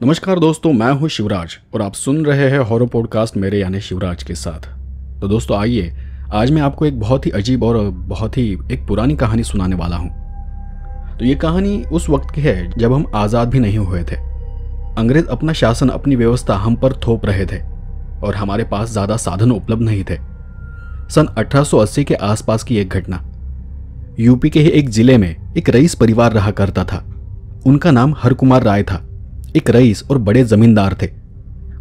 नमस्कार दोस्तों, मैं हूं शिवराज और आप सुन रहे हैं हॉरर पॉडकास्ट मेरे यानी शिवराज के साथ। तो दोस्तों आइए, आज मैं आपको एक बहुत ही अजीब और बहुत ही एक पुरानी कहानी सुनाने वाला हूं। तो ये कहानी उस वक्त की है जब हम आज़ाद भी नहीं हुए थे। अंग्रेज अपना शासन, अपनी व्यवस्था हम पर थोप रहे थे और हमारे पास ज़्यादा साधन उपलब्ध नहीं थे। सन 1880 के आसपास की एक घटना। यूपी के ही एक जिले में एक रईस परिवार रहा करता था। उनका नाम हरकुमार राय था। एक रईस और बड़े जमींदार थे।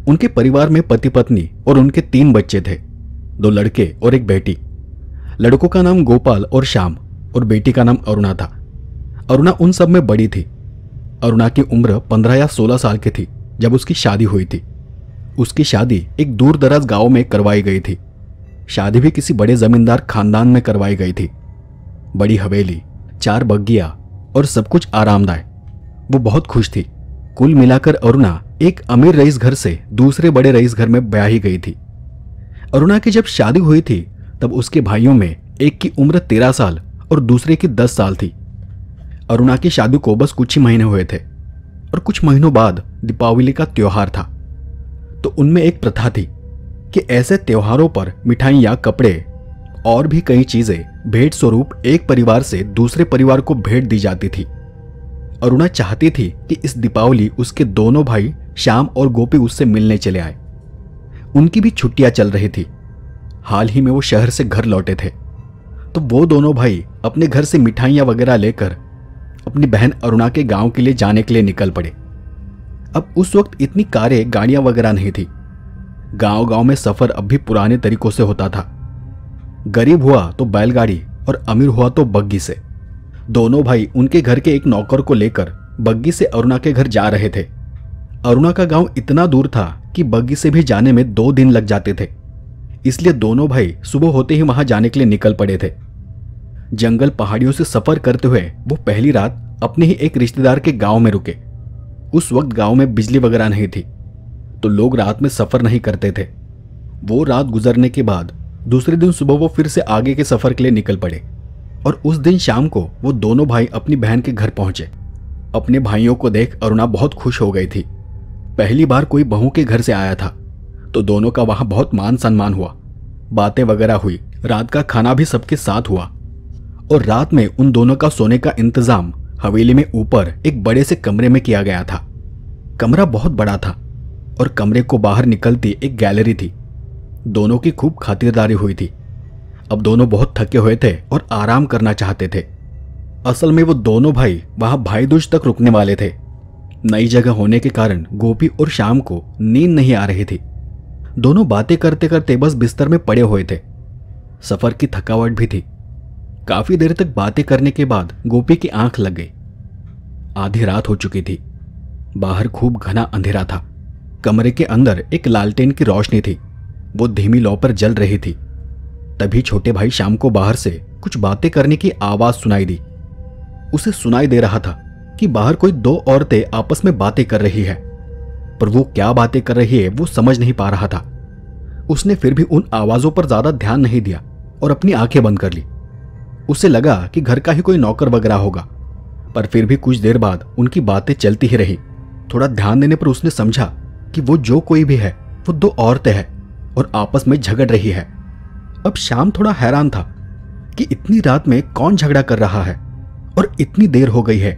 उनके परिवार में पति पत्नी और उनके 3 बच्चे थे, 2 लड़के और एक बेटी। लड़कों का नाम गोपाल और श्याम और बेटी का नाम अरुणा था। अरुणा उन सब में बड़ी थी। अरुणा की उम्र 15 या 16 साल की थी जब उसकी शादी हुई थी। उसकी शादी एक दूर दराज गांव में करवाई गई थी। शादी भी किसी बड़े जमींदार खानदान में करवाई गई थी। बड़ी हवेली, 4 बग्गियां और सब कुछ आरामदायक। वो बहुत खुश थी। कुल मिलाकर अरुणा एक अमीर रईस घर से दूसरे बड़े रईस घर में ब्याही गई थी। अरुणा की जब शादी हुई थी तब उसके भाइयों में एक की उम्र 13 साल और दूसरे की 10 साल थी। अरुणा की शादी को बस कुछ ही महीने हुए थे और कुछ महीनों बाद दीपावली का त्योहार था। तो उनमें एक प्रथा थी कि ऐसे त्योहारों पर मिठाइयाँ, कपड़े और भी कई चीजें भेंट स्वरूप एक परिवार से दूसरे परिवार को भेंट दी जाती थी। अरुणा चाहती थी कि इस दीपावली उसके दोनों भाई श्याम और गोपी उससे मिलने चले आए। उनकी भी छुट्टियां चल रही थी। हाल ही में वो शहर से घर लौटे थे। तो वो दोनों भाई अपने घर से मिठाइयां वगैरह लेकर अपनी बहन अरुणा के गांव के लिए जाने के लिए निकल पड़े। अब उस वक्त इतनी कारें, गाड़ियां वगैरह नहीं थी। गांव गांव में सफर अब भी पुराने तरीकों से होता था। गरीब हुआ तो बैलगाड़ी और अमीर हुआ तो बग्गी से। दोनों भाई उनके घर के एक नौकर को लेकर बग्गी से अरुणा के घर जा रहे थे। अरुणा का गांव इतना दूर था कि बग्गी से भी जाने में 2 दिन लग जाते थे। इसलिए दोनों भाई सुबह होते ही वहां जाने के लिए निकल पड़े थे। जंगल पहाड़ियों से सफर करते हुए वो पहली रात अपने ही एक रिश्तेदार के गांव में रुके। उस वक्त गांव में बिजली वगैरह नहीं थी, तो लोग रात में सफर नहीं करते थे। वो रात गुजरने के बाद दूसरे दिन सुबह वो फिर से आगे के सफर के लिए निकल पड़े और उस दिन शाम को वो दोनों भाई अपनी बहन के घर पहुंचे। अपने भाइयों को देख अरुणा बहुत खुश हो गई थी। पहली बार कोई बहू के घर से आया था, तो दोनों का वहां बहुत मान सम्मान हुआ। बातें वगैरह हुई। रात का खाना भी सबके साथ हुआ और रात में उन दोनों का सोने का इंतजाम हवेली में ऊपर एक बड़े से कमरे में किया गया था। कमरा बहुत बड़ा था और कमरे को बाहर निकलती एक गैलरी थी। दोनों की खूब खातिरदारी हुई थी। अब दोनों बहुत थके हुए थे और आराम करना चाहते थे। असल में वो दोनों भाई वहां भाई दूज तक रुकने वाले थे। नई जगह होने के कारण गोपी और श्याम को नींद नहीं आ रही थी। दोनों बातें करते करते बस बिस्तर में पड़े हुए थे। सफर की थकावट भी थी। काफी देर तक बातें करने के बाद गोपी की आंख लग गई। आधी रात हो चुकी थी। बाहर खूब घना अंधेरा था। कमरे के अंदर एक लालटेन की रोशनी थी। वो धीमी लौ पर जल रही थी। तभी छोटे भाई श्याम को बाहर से कुछ बातें करने की आवाज सुनाई दी। उसे सुनाई दे रहा था कि बाहर कोई 2 औरतें आपस में बातें कर रही है, पर वो क्या बातें कर रही है वो समझ नहीं पा रहा था। उसने फिर भी उन आवाजों पर ज्यादा ध्यान नहीं दिया और अपनी आंखें बंद कर ली। उसे लगा कि घर का ही कोई नौकर वगैरह होगा, पर फिर भी कुछ देर बाद उनकी बातें चलती ही रही। थोड़ा ध्यान देने पर उसने समझा कि वो जो कोई भी है वो 2 औरतें हैं और आपस में झगड़ रही है। अब श्याम थोड़ा हैरान था कि इतनी रात में कौन झगड़ा कर रहा है और इतनी देर हो गई है,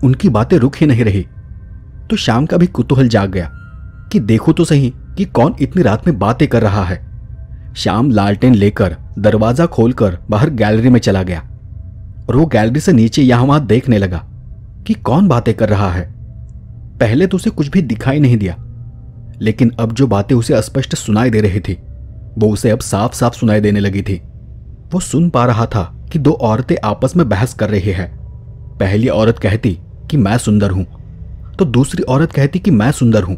उनकी बातें रुक ही नहीं रही। तो श्याम का भी कुतूहल जाग गया कि देखो तो सही कि कौन इतनी रात में बातें कर रहा है। श्याम लालटेन लेकर दरवाजा खोलकर बाहर गैलरी में चला गया और वो गैलरी से नीचे यहां वहां देखने लगा कि कौन बातें कर रहा है। पहले तो उसे कुछ भी दिखाई नहीं दिया, लेकिन अब जो बातें उसे स्पष्ट सुनाई दे रही थी वो उसे अब साफ साफ सुनाई देने लगी थी। वो सुन पा रहा था कि 2 औरतें आपस में बहस कर रही है। पहली औरत कहती कि मैं सुंदर हूं, तो दूसरी औरत कहती कि मैं सुंदर हूं।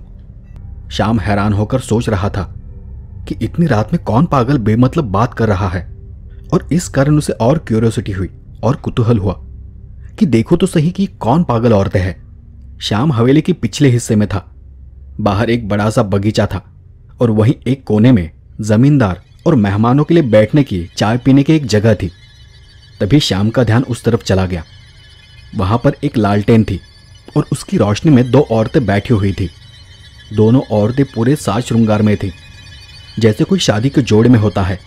श्याम हैरान होकर सोच रहा था कि इतनी रात में कौन पागल बेमतलब बात कर रहा है, और इस कारण उसे और क्यूरियोसिटी हुई और कुतूहल हुआ कि देखो तो सही कि कौन पागल औरतें हैं। श्याम हवेली के पिछले हिस्से में था। बाहर एक बड़ा सा बगीचा था और वहीं एक कोने में जमींदार और मेहमानों के लिए बैठने की, चाय पीने की एक जगह थी। तभी श्याम का ध्यान उस तरफ चला गया। वहां पर एक लालटेन थी और उसकी रोशनी में 2 औरतें बैठी हुई थी। दोनों औरतें पूरे साज श्रृंगार में थीं, जैसे कोई शादी के जोड़े में होता है,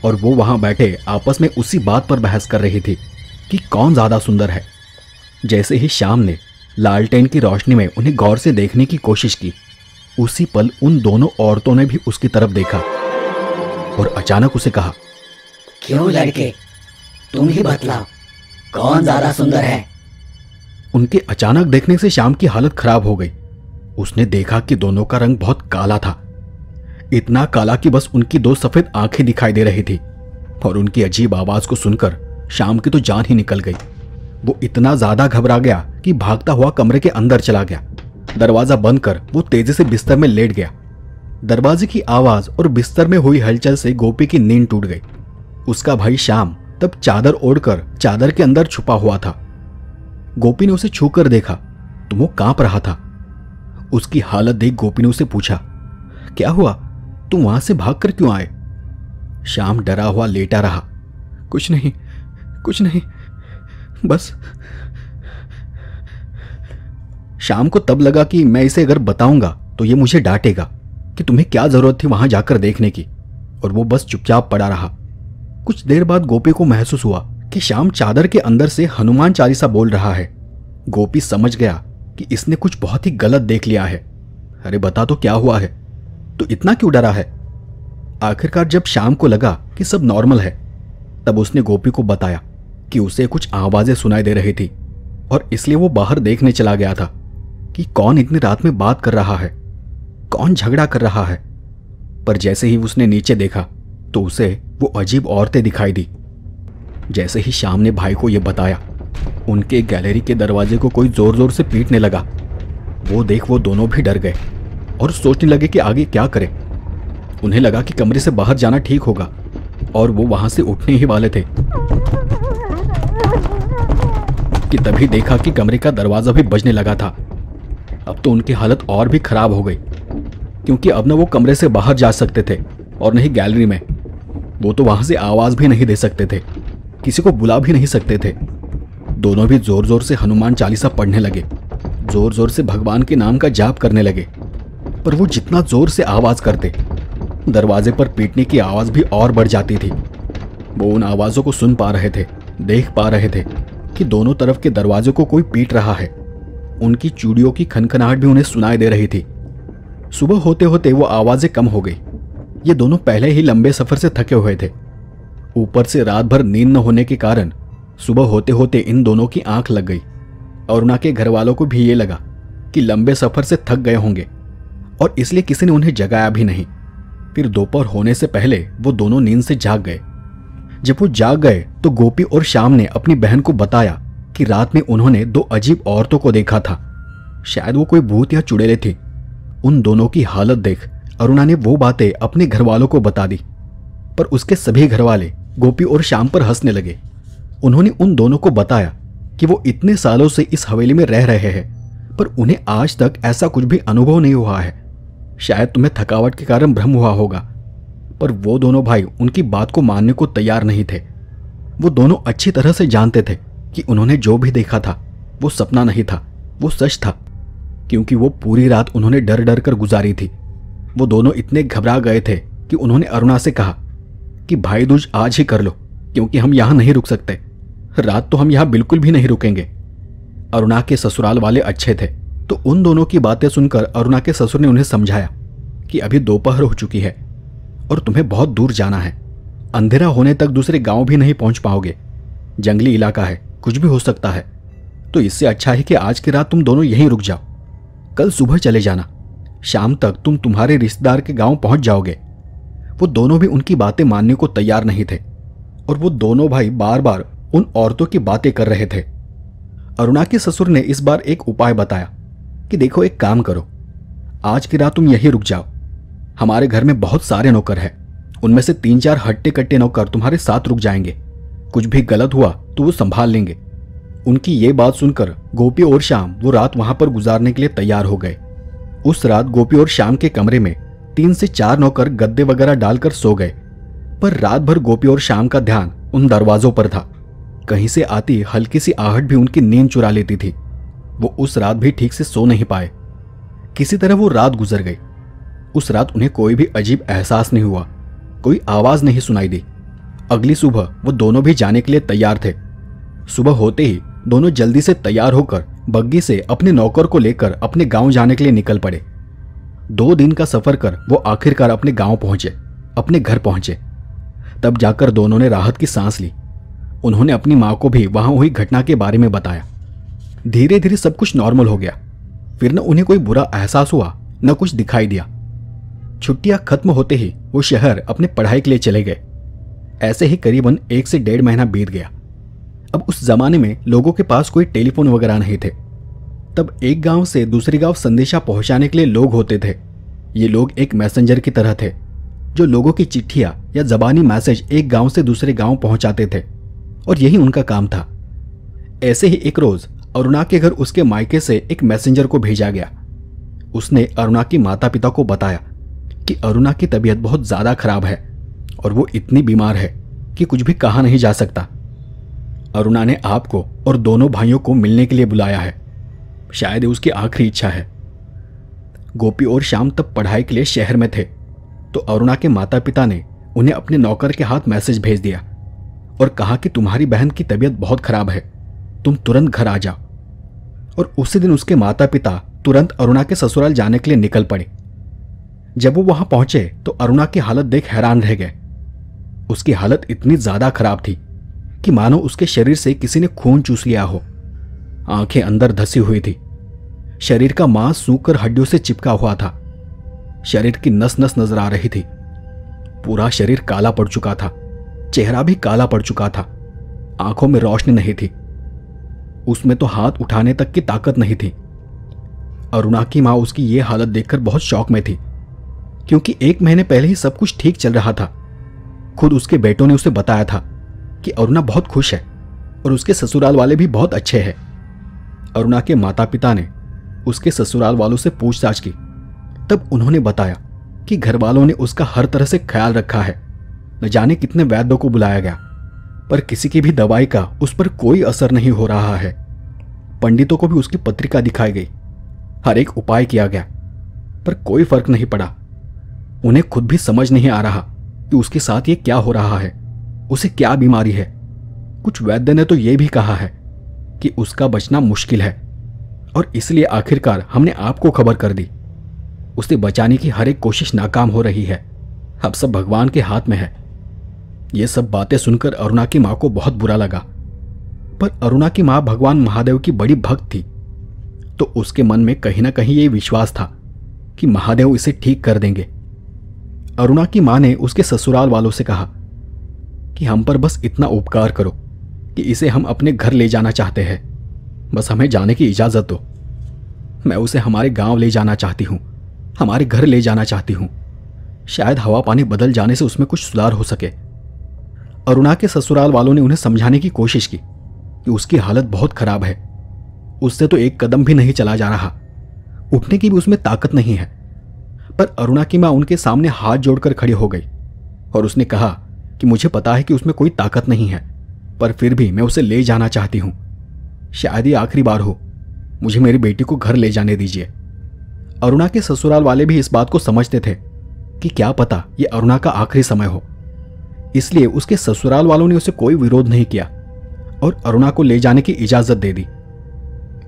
और वो वहां बैठे आपस में उसी बात पर बहस कर रही थी कि कौन ज्यादा सुंदर है। जैसे ही श्याम ने लालटेन की रोशनी में उन्हें गौर से देखने की कोशिश की, उसी पल उन दोनों औरतों ने भी उसकी तरफ देखा और अचानक उसे कहा, क्यों लड़के, तुम ही बतलाओ कौन ज्यादा सुंदर है। उनके अचानक देखने से श्याम की हालत खराब हो गई। उसने देखा कि दोनों का रंग बहुत काला था, इतना काला कि बस उनकी दो सफेद आंखें दिखाई दे रही थी। और उनकी अजीब आवाज को सुनकर श्याम की तो जान ही निकल गई। वो इतना ज्यादा घबरा गया कि भागता हुआ कमरे के अंदर चला गया। दरवाजा बंद कर वो तेजी से बिस्तर में लेट गया। दरवाजे की आवाज और बिस्तर में हुई हलचल से गोपी की नींद टूट गई। उसका भाई श्याम तब चादर ओढ़कर चादर के अंदर छुपा हुआ था। गोपी ने उसे छूकर देखा तो वो कांप रहा था। उसकी हालत देख गोपी ने उसे पूछा, क्या हुआ, तुम वहां से भागकर क्यों आए? श्याम डरा हुआ लेटा रहा। कुछ नहीं, कुछ नहीं, बस। श्याम को तब लगा कि मैं इसे अगर बताऊंगा तो ये मुझे डांटेगा कि तुम्हें क्या जरूरत थी वहां जाकर देखने की, और वो बस चुपचाप पड़ा रहा। कुछ देर बाद गोपी को महसूस हुआ कि श्याम चादर के अंदर से हनुमान चालीसा बोल रहा है। गोपी समझ गया कि इसने कुछ बहुत ही गलत देख लिया है। अरे बता तो क्या हुआ है, तो इतना क्यों डरा है? आखिरकार जब श्याम को लगा कि सब नॉर्मल है, तब उसने गोपी को बताया कि उसे कुछ आवाजें सुनाई दे रही थी और इसलिए वो बाहर देखने चला गया था कि कौन इतनी रात में बात कर रहा है, कौन झगड़ा कर रहा है। पर जैसे ही उसने नीचे देखा तो उसे वो अजीब औरतें दिखाई दी। जैसे ही श्याम ने भाई को यह बताया, उनके गैलरी के दरवाजे को कोई जोर जोर से पीटने लगा। वो देख वो दोनों भी डर गए और सोचने लगे कि आगे क्या करें। उन्हें लगा कि कमरे से बाहर जाना ठीक होगा और वो वहां से उठने ही वाले थे कि तभी देखा कि कमरे का दरवाजा भी बजने लगा था। अब तो उनकी हालत और भी खराब हो गई, क्योंकि अब न वो कमरे से बाहर जा सकते थे और नहीं गैलरी में। वो तो वहां से आवाज भी नहीं दे सकते थे, किसी को बुला भी नहीं सकते थे। दोनों भी जोर जोर से हनुमान चालीसा पढ़ने लगे, जोर जोर से भगवान के नाम का जाप करने लगे। पर वो जितना जोर से आवाज करते, दरवाजे पर पीटने की आवाज भी और बढ़ जाती थी। वो उन आवाजों को सुन पा रहे थे, देख पा रहे थे कि दोनों तरफ के दरवाजों को कोई पीट रहा है। उनकी चूड़ियों की खनखनाहट भी उन्हें सुनाई दे रही थी। सुबह होते होते वो आवाजें कम हो गई। ये दोनों पहले ही लंबे सफर से थके हुए थे। ऊपर से रात भर नींद न होने के कारण सुबह होते होते इन दोनों की आंख लग गई। अरुणा के घर वालों को भी ये लगा कि लंबे सफर से थक गए होंगे और इसलिए किसी ने उन्हें जगाया भी नहीं। फिर दोपहर होने से पहले वो दोनों नींद से जाग गए। जब वो जाग गए तो गोपी और श्याम ने अपनी बहन को बताया कि रात में उन्होंने दो अजीब औरतों को देखा था। शायद वो कोई भूत या चुड़ैलें थी। उन दोनों की हालत देख अरुणा ने वो बातें अपने घर वालों को बता दी, पर उसके सभी घर वाले गोपी और श्याम पर हंसने लगे। उन्होंने उन दोनों को बताया कि वो इतने सालों से इस हवेली में रह रहे हैं, पर उन्हें आज तक ऐसा कुछ भी अनुभव नहीं हुआ है। शायद तुम्हें थकावट के कारण भ्रम हुआ होगा। पर वो दोनों भाई उनकी बात को मानने को तैयार नहीं थे। वो दोनों अच्छी तरह से जानते थे कि उन्होंने जो भी देखा था वो सपना नहीं था, वो सच था, क्योंकि वो पूरी रात उन्होंने डर डर कर गुजारी थी। वो दोनों इतने घबरा गए थे कि उन्होंने अरुणा से कहा कि भाई दूज आज ही कर लो, क्योंकि हम यहां नहीं रुक सकते। रात तो हम यहां बिल्कुल भी नहीं रुकेंगे। अरुणा के ससुराल वाले अच्छे थे, तो उन दोनों की बातें सुनकर अरुणा के ससुर ने उन्हें समझाया कि अभी दोपहर हो चुकी है और तुम्हें बहुत दूर जाना है। अंधेरा होने तक दूसरे गांव भी नहीं पहुंच पाओगे। जंगली इलाका है, कुछ भी हो सकता है। तो इससे अच्छा है कि आज की रात तुम दोनों यहीं रुक जाओ। कल सुबह चले जाना, शाम तक तुम तुम्हारे रिश्तेदार के गांव पहुंच जाओगे। वो दोनों भी उनकी बातें मानने को तैयार नहीं थे और वो दोनों भाई बार बार उन औरतों की बातें कर रहे थे। अरुणा के ससुर ने इस बार एक उपाय बताया कि देखो, एक काम करो, आज की रात तुम यहीं रुक जाओ। हमारे घर में बहुत सारे नौकर हैं, उनमें से 3-4 हट्टे कट्टे नौकर तुम्हारे साथ रुक जाएंगे। कुछ भी गलत हुआ तो वो संभाल लेंगे। उनकी ये बात सुनकर गोपी और श्याम वो रात वहां पर गुजारने के लिए तैयार हो गए। उस रात गोपी और श्याम के कमरे में 3 से 4 नौकर गद्दे वगैरह डालकर सो गए। पर रात भर गोपी और श्याम का ध्यान उन दरवाजों पर था। कहीं से आती हल्की सी आहट भी उनकी नींद चुरा लेती थी। वो उस रात भी ठीक से सो नहीं पाए। किसी तरह वो रात गुजर गई। उस रात उन्हें कोई भी अजीब एहसास नहीं हुआ, कोई आवाज नहीं सुनाई दी। अगली सुबह वो दोनों भी जाने के लिए तैयार थे। सुबह होते ही दोनों जल्दी से तैयार होकर बग्गी से अपने नौकर को लेकर अपने गांव जाने के लिए निकल पड़े। 2 दिन का सफर कर वो आखिरकार अपने गांव पहुंचे, अपने घर पहुंचे। तब जाकर दोनों ने राहत की सांस ली। उन्होंने अपनी मां को भी वहां हुई घटना के बारे में बताया। धीरे धीरे सब कुछ नॉर्मल हो गया। फिर न उन्हें कोई बुरा एहसास हुआ, न कुछ दिखाई दिया। छुट्टियां खत्म होते ही वो शहर अपने पढ़ाई के लिए चले गए। ऐसे ही करीबन 1 से 1.5 महीना बीत गया। अब उस जमाने में लोगों के पास कोई टेलीफोन वगैरह नहीं थे। तब एक गांव से दूसरे गांव संदेशा पहुंचाने के लिए लोग होते थे। ये लोग एक मैसेंजर की तरह थे जो लोगों की चिट्ठियां या जबानी मैसेज एक गांव से दूसरे गांव पहुंचाते थे, और यही उनका काम था। ऐसे ही एक रोज अरुणा के घर उसके मायके से एक मैसेंजर को भेजा गया। उसने अरुणा की माता पिता को बताया कि अरुणा की तबीयत बहुत ज्यादा खराब है और वो इतनी बीमार है कि कुछ भी कहा नहीं जा सकता। अरुणा ने आपको और दोनों भाइयों को मिलने के लिए बुलाया है। शायद ये उसकी आखिरी इच्छा है। गोपी और श्याम तब पढ़ाई के लिए शहर में थे, तो अरुणा के माता पिता ने उन्हें अपने नौकर के हाथ मैसेज भेज दिया और कहा कि तुम्हारी बहन की तबीयत बहुत खराब है, तुम तुरंत घर आ जाओ। और उसी दिन उसके माता पिता तुरंत अरुणा के ससुराल जाने के लिए निकल पड़े। जब वो वहां पहुंचे तो अरुणा की हालत देख हैरान रह गए। उसकी हालत इतनी ज्यादा खराब थी कि मानो उसके शरीर से किसी ने खून चूस लिया हो। आंखें अंदर धसी हुई थी, शरीर का मांस सूखकर हड्डियों से चिपका हुआ था। शरीर की नस नस नजर आ रही थी। पूरा शरीर काला पड़ चुका था, चेहरा भी काला पड़ चुका था। आंखों में रोशनी नहीं थी, उसमें तो हाथ उठाने तक की ताकत नहीं थी। अरुणा की मां उसकी ये हालत देखकर बहुत शौक में थी, क्योंकि 1 महीने पहले ही सब कुछ ठीक चल रहा था। खुद उसके बेटों ने उसे बताया था कि अरुणा बहुत खुश है और उसके ससुराल वाले भी बहुत अच्छे हैं। अरुणा के माता पिता ने उसके ससुराल वालों से पूछताछ की। तब उन्होंने बताया कि घर वालों ने उसका हर तरह से ख्याल रखा है। न जाने कितने वैद्यों को बुलाया गया, पर किसी की भी दवाई का उस पर कोई असर नहीं हो रहा है। पंडितों को भी उसकी पत्रिका दिखाई गई, हर एक उपाय किया गया, पर कोई फर्क नहीं पड़ा। उन्हें खुद भी समझ नहीं आ रहा कि उसके साथ ये क्या हो रहा है, उसे क्या बीमारी है। कुछ वैद्य ने तो यह भी कहा है कि उसका बचना मुश्किल है, और इसलिए आखिरकार हमने आपको खबर कर दी। उसे बचाने की हर एक कोशिश नाकाम हो रही है। अब सब भगवान के हाथ में है। ये सब बातें सुनकर अरुणा की मां को बहुत बुरा लगा, पर अरुणा की मां भगवान महादेव की बड़ी भक्त थी, तो उसके मन में कहीं ना कहीं ये विश्वास था कि महादेव इसे ठीक कर देंगे। अरुणा की मां ने उसके ससुराल वालों से कहा कि हम पर बस इतना उपकार करो कि इसे हम अपने घर ले जाना चाहते हैं, बस हमें जाने की इजाजत दो। मैं उसे हमारे गांव ले जाना चाहती हूँ, हमारे घर ले जाना चाहती हूँ। शायद हवा पानी बदल जाने से उसमें कुछ सुधार हो सके। अरुणा के ससुराल वालों ने उन्हें समझाने की कोशिश की कि उसकी हालत बहुत खराब है, उससे तो एक कदम भी नहीं चला जा रहा, उठने की भी उसमें ताकत नहीं है। पर अरुणा की मां उनके सामने हाथ जोड़कर खड़ी हो गई और उसने कहा कि मुझे पता है कि उसमें कोई ताकत नहीं है, पर फिर भी मैं उसे ले जाना चाहती हूं। शायद ये आखिरी बार हो, मुझे मेरी बेटी को घर ले जाने दीजिए। अरुणा के ससुराल वाले भी इस बात को समझते थे कि क्या पता ये अरुणा का आखिरी समय हो, इसलिए उसके ससुराल वालों ने उसे कोई विरोध नहीं किया और अरुणा को ले जाने की इजाजत दे दी।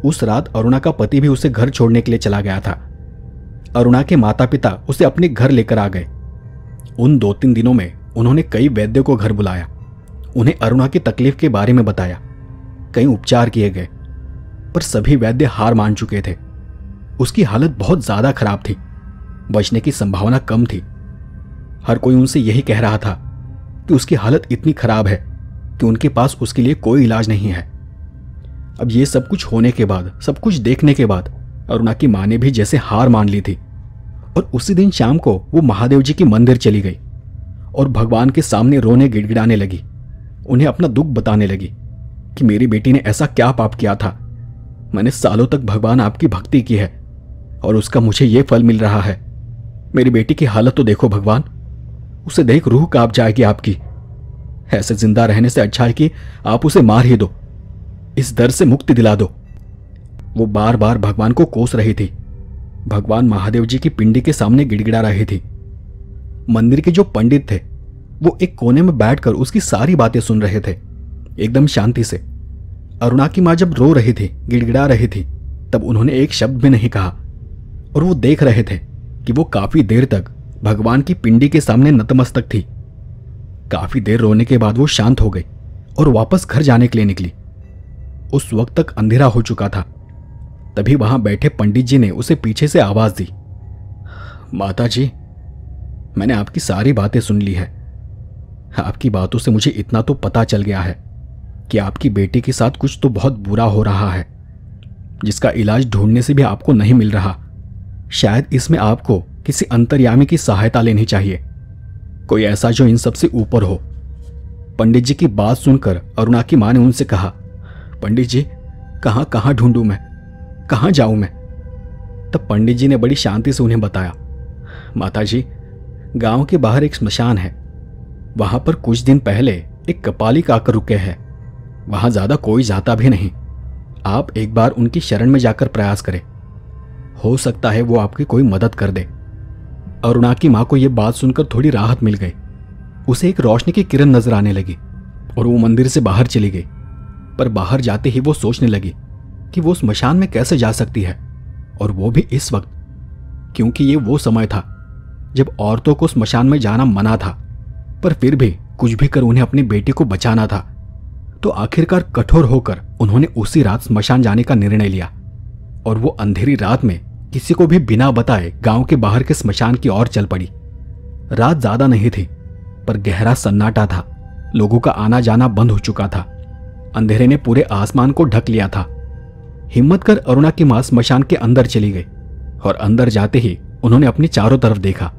उस रात अरुणा का पति भी उसे घर छोड़ने के लिए चला गया था। अरुणा के माता पिता उसे अपने घर लेकर आ गए। उन 2-3 दिनों में उन्होंने कई वैद्यों को घर बुलाया, उन्हें अरुणा की तकलीफ के बारे में बताया। कई उपचार किए गए, पर सभी वैद्य हार मान चुके थे। उसकी हालत बहुत ज्यादा खराब थी, बचने की संभावना कम थी। हर कोई उनसे यही कह रहा था कि उसकी हालत इतनी खराब है कि उनके पास उसके लिए कोई इलाज नहीं है। अब ये सब कुछ होने के बाद, सब कुछ देखने के बाद अरुणा की मां ने भी जैसे हार मान ली थी, और उसी दिन शाम को वो महादेव जी की मंदिर चली गई और भगवान के सामने रोने गिड़गिड़ाने लगी। उन्हें अपना दुख बताने लगी कि मेरी बेटी ने ऐसा क्या पाप किया था। मैंने सालों तक भगवान आपकी भक्ति की है और उसका मुझे ये फल मिल रहा है। मेरी बेटी की हालत तो देखो भगवान, उसे देख रूह कांप जाएगी आपकी। ऐसे जिंदा रहने से अच्छा है कि आप उसे मार ही दो, इस दर्द से मुक्ति दिला दो। वो बार बार भगवान को कोस रही थी भगवान महादेव जी की पिंडी के सामने गिड़गिड़ा रही थी। मंदिर के जो पंडित थे वो एक कोने में बैठकर उसकी सारी बातें सुन रहे थे, एकदम शांति से। अरुणा की माँ जब रो रही थी, गिड़गिड़ा रही थी, तब उन्होंने एक शब्द भी नहीं कहा और वो देख रहे थे कि वो काफी देर तक भगवान की पिंडी के सामने नतमस्तक थी। काफी देर रोने के बाद वो शांत हो गई और वापस घर जाने के लिए निकली। उस वक्त तक अंधेरा हो चुका था। तभी वहां बैठे पंडित जी ने उसे पीछे से आवाज दी, माता जी, मैंने आपकी सारी बातें सुन ली है। आपकी बातों से मुझे इतना तो पता चल गया है कि आपकी बेटी के साथ कुछ तो बहुत बुरा हो रहा है, जिसका इलाज ढूंढने से भी आपको नहीं मिल रहा। शायद इसमें आपको किसी अंतर्यामी की सहायता लेनी चाहिए, कोई ऐसा जो इन सबसे ऊपर हो। पंडित जी की बात सुनकर अरुणा की मां ने उनसे कहा, पंडित जी, कहां कहां ढूंढूं मैं, कहां जाऊं मैं? तब पंडित जी ने बड़ी शांति से उन्हें बताया, माता जी, गांव के बाहर एक स्मशान है, वहां पर कुछ दिन पहले एक कपालिक आकर रुके हैं। वहां ज्यादा कोई जाता भी नहीं। आप एक बार उनकी शरण में जाकर प्रयास करें, हो सकता है वो आपकी कोई मदद कर दे। अरुणा की मां को यह बात सुनकर थोड़ी राहत मिल गई। उसे एक रोशनी की किरण नजर आने लगी और वो मंदिर से बाहर चली गई। पर बाहर जाते ही वो सोचने लगी कि वो स्मशान में कैसे जा सकती है, और वो भी इस वक्त, क्योंकि ये वो समय था जब औरतों को स्मशान में जाना मना था। पर फिर भी कुछ भी कर उन्हें अपनी बेटी को बचाना था। तो आखिरकार कठोर होकर उन्होंने उसी रात स्मशान जाने का निर्णय लिया और वो अंधेरी रात में किसी को भी बिना बताए गांव के बाहर के स्मशान की ओर चल पड़ी। रात ज्यादा नहीं थी, पर गहरा सन्नाटा था। लोगों का आना जाना बंद हो चुका था। अंधेरे ने पूरे आसमान को ढक लिया था। हिम्मत कर अरुणा की मां स्मशान के अंदर चली गई और अंदर जाते ही उन्होंने अपनी चारों तरफ देखा।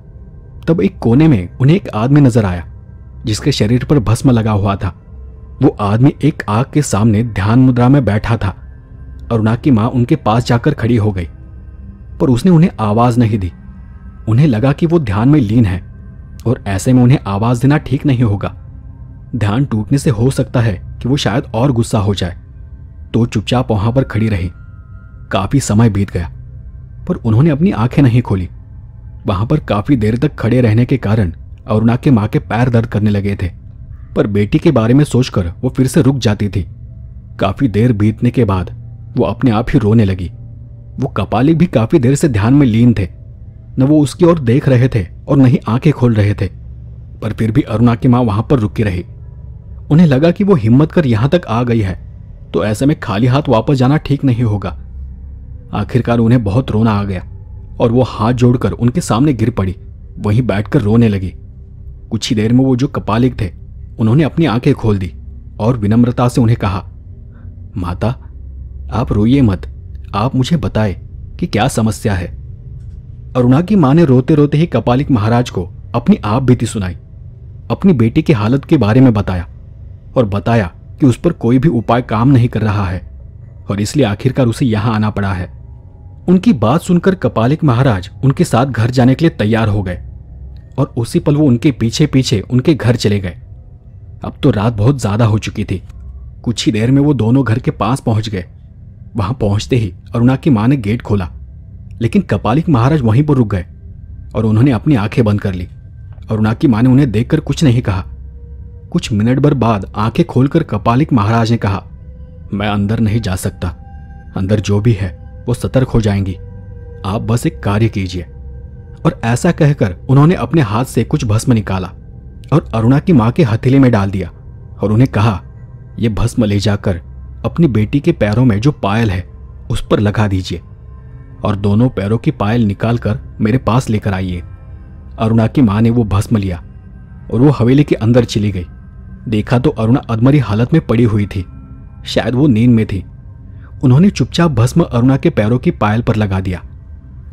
तब एक कोने में उन्हें एक आदमी नजर आया जिसके शरीर पर भस्म लगा हुआ था। वो आदमी एक आग के सामने ध्यान मुद्रा में बैठा था। अरुणा की मां उनके पास जाकर खड़ी हो गई, पर उसने उन्हें आवाज नहीं दी। उन्हें लगा कि वो ध्यान में लीन है और ऐसे में उन्हें आवाज देना ठीक नहीं होगा। ध्यान टूटने से हो सकता है कि वो शायद और गुस्सा हो जाए। तो चुपचाप वहां पर खड़ी रही। काफी समय बीत गया, पर उन्होंने अपनी आंखें नहीं खोली। वहां पर काफी देर तक खड़े रहने के कारण अरुणा के मां के पैर दर्द करने लगे थे, पर बेटी के बारे में सोचकर वो फिर से रुक जाती थी। काफी देर बीतने के बाद वो अपने आप ही रोने लगी। वो कपालिक भी काफी देर से ध्यान में लीन थे। न वो उसकी ओर देख रहे थे और न ही आंखें खोल रहे थे, पर फिर भी अरुणा की मां वहां पर रुकी रही। उन्हें लगा कि वो हिम्मत कर यहां तक आ गई है तो ऐसे में खाली हाथ वापस जाना ठीक नहीं होगा। आखिरकार उन्हें बहुत रोना आ गया और वो हाथ जोड़कर उनके सामने गिर पड़ी, वहीं बैठकर रोने लगी। कुछ ही देर में वो जो कपालिक थे उन्होंने अपनी आंखें खोल दी और विनम्रता से उन्हें कहा, माता, आप रोइए मत, आप मुझे बताएं कि क्या समस्या है। अरुणा की मां ने रोते रोते ही कपालिक महाराज को अपनी आप बीती सुनाई, अपनी बेटी की हालत के बारे में बताया और बताया कि उस पर कोई भी उपाय काम नहीं कर रहा है और इसलिए आखिरकार उसे यहां आना पड़ा है। उनकी बात सुनकर कपालिक महाराज उनके साथ घर जाने के लिए तैयार हो गए और उसी पल वो उनके पीछे पीछे उनके घर चले गए। अब तो रात बहुत ज्यादा हो चुकी थी। कुछ ही देर में वो दोनों घर के पास पहुंच गए। वहां पहुंचते ही अरुणा की मां ने गेट खोला, लेकिन कपालिक महाराज वहीं पर रुक गए और उन्होंने अपनी आंखें बंद कर ली। अरुणा की मां ने उन्हें देखकर कुछ नहीं कहा। कुछ मिनट भर बाद आंखें खोलकर कपालिक महाराज ने कहा, मैं अंदर नहीं जा सकता, अंदर जो भी है वो सतर्क हो जाएंगी, आप बस एक कार्य कीजिए। और ऐसा कहकर उन्होंने अपने हाथ से कुछ भस्म निकाला और अरुणा की मां के हथेली में डाल दिया और उन्हें कहा, यह भस्म ले जाकर अपनी बेटी के पैरों में जो पायल है उस पर लगा दीजिए और दोनों पैरों की पायल निकालकर मेरे पास लेकर आइए। अरुणा की मां ने वो भस्म लिया और वो हवेली के अंदर चली गई। देखा तो अरुणा अधमरी हालत में पड़ी हुई थी, शायद वो नींद में थी। उन्होंने चुपचाप भस्म अरुणा के पैरों की पायल पर लगा दिया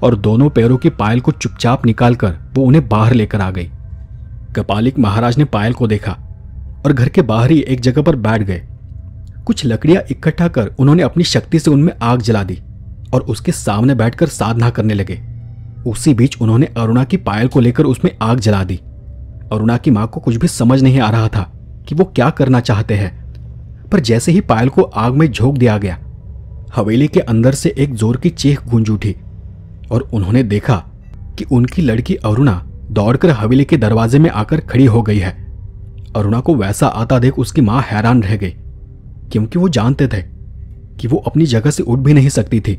और दोनों पैरों की पायल को चुपचाप निकालकर वो उन्हें बाहर लेकर आ गई। कपालिक महाराज ने पायल को देखा और घर के बाहर ही एक जगह पर बैठ गए। कुछ लकड़ियां इकट्ठा कर उन्होंने अपनी शक्ति से उनमें आग जला दी और उसके सामने बैठकर साधना करने लगे। उसी बीच उन्होंने अरुणा की पायल को लेकर उसमें आग जला दी। अरुणा की मां को कुछ भी समझ नहीं आ रहा था कि वो क्या करना चाहते हैं, पर जैसे ही पायल को आग में झोंक दिया गया, हवेली के अंदर से एक जोर की चीख गूंज उठी। और उन्होंने देखा कि उनकी लड़की अरुणा दौड़कर हवेली के दरवाजे में आकर खड़ी हो गई है। अरुणा को वैसा आता देख उसकी मां हैरान रह गई, क्योंकि वो जानते थे कि वो अपनी जगह से उठ भी नहीं सकती थी,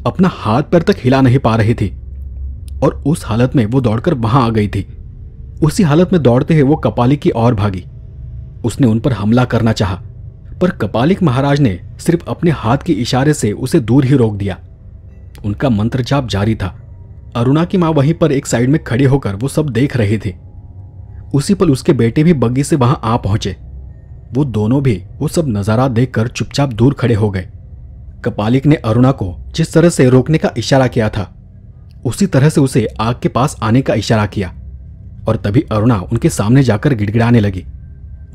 अपना हाथ पैर तक हिला नहीं पा रही थी, और उस हालत में वो दौड़कर वहां आ गई थी। उसी हालत में दौड़ते हुए वो कपालिक की ओर भागी। उसने उन पर हमला करना चाहा, पर कपालिक महाराज ने सिर्फ अपने हाथ के इशारे से उसे दूर ही रोक दिया। उनका मंत्र जाप जारी था। अरुणा की मां वहीं पर एक साइड में खड़े होकर वो सब देख रही थी। उसी पल उसके बेटे भी बग्गी से वहां आ पहुंचे। वो दोनों भी वो सब नजारा देखकर चुपचाप दूर खड़े हो गए। कपालिक ने अरुणा को जिस तरह से रोकने का इशारा किया था, उसी तरह से उसे आग के पास आने का इशारा किया, और तभी अरुणा उनके सामने जाकर गिड़गिड़ाने लगी,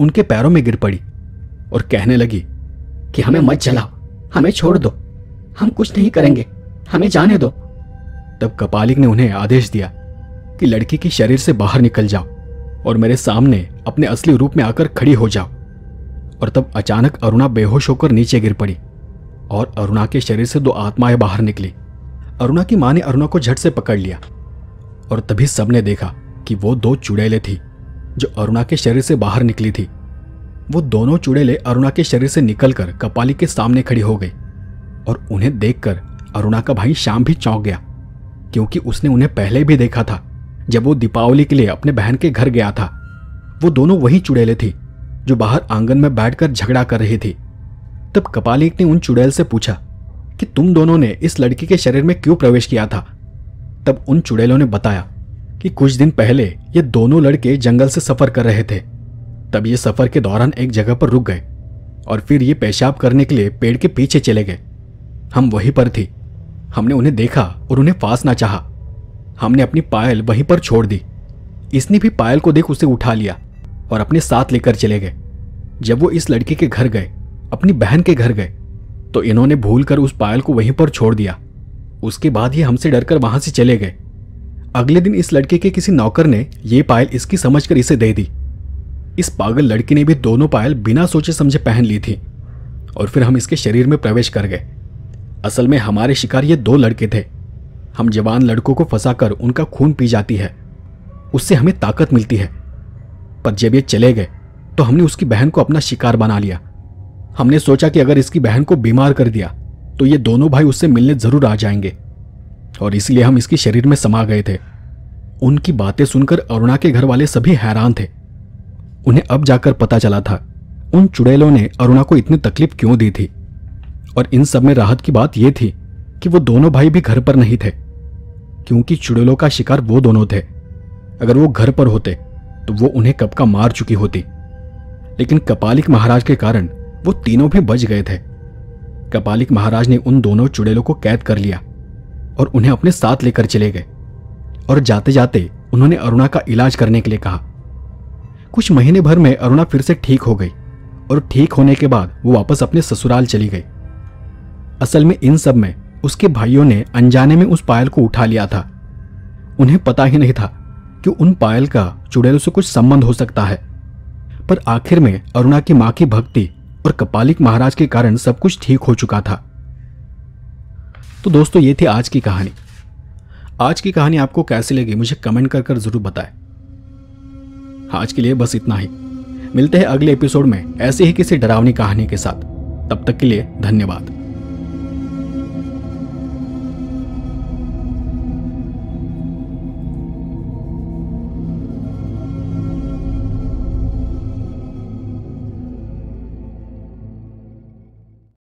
उनके पैरों में गिर पड़ी और कहने लगी कि हमें मत जलाओ, हमें छोड़ दो, हम कुछ नहीं करेंगे, हमें जाने दो। तब कपालिक ने उन्हें आदेश दिया कि लड़की के शरीर से बाहर निकल जाओ और मेरे सामने अपने असली रूप में आकर खड़ी हो जाओ। और तब अचानक अरुणा बेहोश होकर नीचे गिर पड़ी और अरुणा के शरीर से दो आत्माएं बाहर निकली। अरुणा की मां ने अरुणा को झट से पकड़ लिया और तभी सबने देखा कि वो दो चुड़ैलें थी जो अरुणा के शरीर से बाहर निकली थी। वो दोनों चुड़ैलें अरुणा के शरीर से निकलकर कपालिक के सामने खड़ी हो गई, और उन्हें देखकर अरुणा का भाई श्याम भी चौंक गया, क्योंकि उसने उन्हें पहले भी देखा था जब वो दीपावली के लिए अपने बहन के घर गया था। वो दोनों वही चुड़ैलें थी जो बाहर आंगन में बैठकर झगड़ा कर रही थी। तब कपालिक ने उन चुड़ैल से पूछा कि तुम दोनों ने इस लड़की के शरीर में क्यों प्रवेश किया था। तब उन चुड़ैलों ने बताया कि कुछ दिन पहले ये दोनों लड़के जंगल से सफर कर रहे थे। तब ये सफर के दौरान एक जगह पर रुक गए और फिर ये पेशाब करने के लिए पेड़ के पीछे चले गए। हम वहीं पर थी, हमने उन्हें देखा और उन्हें फांसना चाहा। हमने अपनी पायल वहीं पर छोड़ दी। इसने भी पायल को देख उसे उठा लिया और अपने साथ लेकर चले गए। जब वो इस लड़के के घर गए, अपनी बहन के घर गए, तो इन्होंने भूलकर उस पायल को वहीं पर छोड़ दिया। उसके बाद ये हमसे डरकर वहां से चले गए। अगले दिन इस लड़के के किसी नौकर ने ये पायल इसकी समझकर इसे दे दी। इस पागल लड़की ने भी दोनों पायल बिना सोचे समझे पहन ली थी और फिर हम इसके शरीर में प्रवेश कर गए। असल में हमारे शिकार ये दो लड़के थे। हम जवान लड़कों को फंसाकर उनका खून पी जाती है, उससे हमें ताकत मिलती है। पर जब ये चले गए तो हमने उसकी बहन को अपना शिकार बना लिया। हमने सोचा कि अगर इसकी बहन को बीमार कर दिया तो ये दोनों भाई उससे मिलने जरूर आ जाएंगे, और इसलिए हम इसके शरीर में समा गए थे। उनकी बातें सुनकर अरुणा के घर वाले सभी हैरान थे। उन्हें अब जाकर पता चला था उन चुड़ैलों ने अरुणा को इतनी तकलीफ क्यों दी थी। और इन सब में राहत की बात यह थी कि वो दोनों भाई भी घर पर नहीं थे, क्योंकि चुड़ैलों का शिकार वो दोनों थे। अगर वो घर पर होते तो वो उन्हें कब का मार चुकी होती। लेकिन कपालिक महाराज के कारण वो तीनों भी बच गए थे। कपालिक महाराज ने उन दोनों चुड़ैलों को कैद कर लिया और उन्हें अपने साथ लेकर चले गए, और जाते जाते उन्होंने अरुणा का इलाज करने के लिए कहा। कुछ महीने भर में अरुणा फिर से ठीक हो गई, और ठीक होने के बाद वो वापस अपने ससुराल चली गई। असल में इन सब में उसके भाइयों ने अनजाने में उस पायल को उठा लिया था। उन्हें पता ही नहीं था कि उन पायल का चुड़ैलों से कुछ संबंध हो सकता है। पर आखिर में अरुणा की मां की भक्ति और कपालिक महाराज के कारण सब कुछ ठीक हो चुका था। तो दोस्तों, ये थी आज की कहानी। आज की कहानी आपको कैसी लगी मुझे कमेंट कर जरूर बताएं। आज के लिए बस इतना ही। मिलते हैं अगले एपिसोड में ऐसे ही किसी डरावनी कहानी के साथ। तब तक के लिए धन्यवाद।